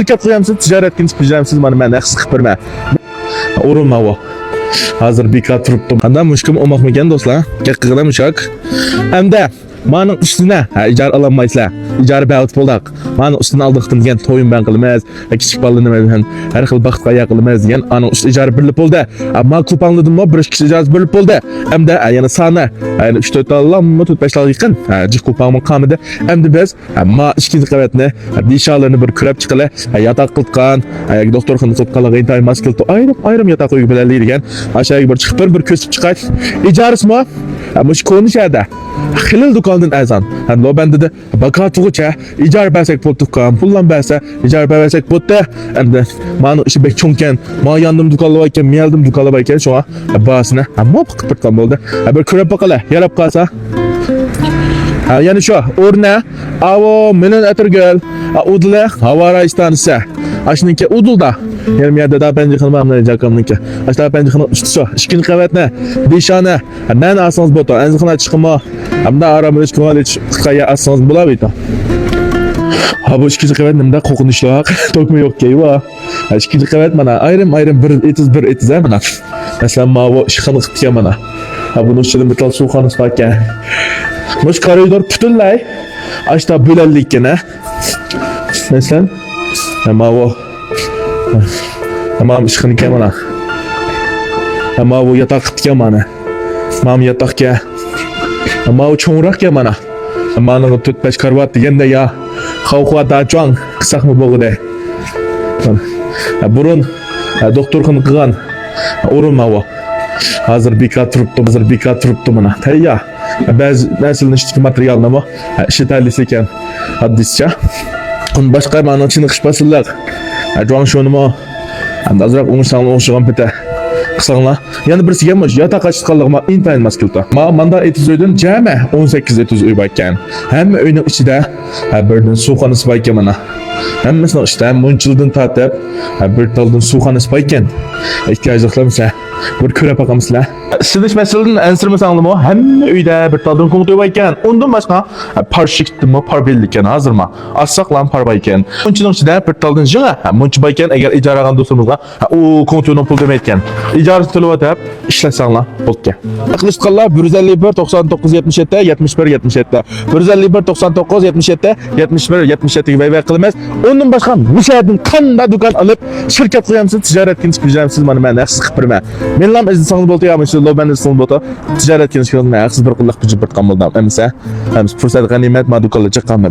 Şirket kıyamsız, ticaret kinç pijamsız bana ben eksik kıpırma. Orulma o. Hazır bir kat turuptum. Kanda müşküm olmak mıken dostlar? Gekkiğine müşak. Hem de manın üstüne icar alamayızlar. İcarı bağıt boldak. Manın üstüne aldıqtım diyen toyun ben kılmaz. Kiçik balını ben her xil vaqt qaya kılmaz diyen anın üstü icarı birlip oldu. Ama kupanladım mı bir kişi icarı birlip oldu. Hem de yani sana 3-4 alam mı 4-5 al yıkın. Cik kupanmın kamıdı. Hem de biz ma işkiz qavatını dişalarını bir kürep çıkılı. Yatak kıltkan. Doktor xını kıltkalı gıyntay maskıltı. Ayrım yatak koyu bilaliydi gen. Aşağıya bir çıkıp bir kösüp çıkar. İcarısı mı? Muş konuşada. Xilil dükkanın azan. Hani o bende de bakatuğuça icar bersek bol dükkan, pullan berse icar bersek bol da. Hani manu işi bek çonken, ma yandım dükkanlı varken, miyaldım dükkanlı varken şu an basına. Ama bakıp bırtkan oldu. Bir kürep bakalım, yarap kalsa. Yani şu orna, avo menen etirgel, udle havara istansı. Aşınınki udulda. Yarım yerde daha bence kılmam ne jakamınki. Aşağı bence kılmam şu işkin kavetne, dişane. Ben asans boto, en azından çıkma. Hem de aramda çıkma hiç kaya asans bulabilirim. Ha bu işkin kavetnemde kokunuşlu tokma yok ki va. İşkin kavet mana ayrım bir etiz mana. Mesela mavi işkanlık diye mana. Ha bunu şöyle metal suğanız varken. Muş koridor bütünlay. Aşağı bölerlik gene. Mesela mavi Tamam işkini kemana. Ama bu yatak kemana. Mam yatak ke. Ama o çoğurak kemana. Ama anı tut beş karvat diyende ya. Xavqa da çoğun kısak mı boğu de. Burun doktor kını kıgan. Urunma o. Hazır bir kat turuptu mana. Tayya. Ben silin işteki materyalına mı? İşitalisi ken. Haddisça. Başka manın için kışbasılık. Çoğun şunu mu? Azırak oңuşsаңла oңuşuған bite. Kısağına. Yani birisi gelmiş yatak açıkkalığıma intayin maskılta. Manda etiz öydün cəmi 18 etiz öy bakken. Hem öyünün içi de birinin suğanısı bakken mana. Hem mesela işte münçildin tatip bir taldın suğanısı bakken. İhtiyaclıklarımsa bir köre bakamızla. Siliş meselinin ensirmesanlı mı? Hem öyde bir taldın komutu bakken. Ondan başka par şikti mi par belliken hazır mı? Assak lan par bayken. Münçinin içinde bir taldın jığa. Münçü bakken eğer icaragan dostumuzla o komutunun pul demeyken. İcarı tülüvat hep işlesanla bulke. Akılıştıkalla 151 99 77 71 77 151 99 77 71 77 gibi kılmaz. Ondan başka müşahidin kanda dükkan alıp şirket kıyamsız ticaret kinç pijamsız bana ben eksik kıpırma. Men lam izin sanlı boltu yamışı lo ben de sanlı boltu ticaret kinç kıyamsız ben eksik bir kullak gücü bir kamaldım. Emse fırsat ganimet ma dükkanlı çıkan mı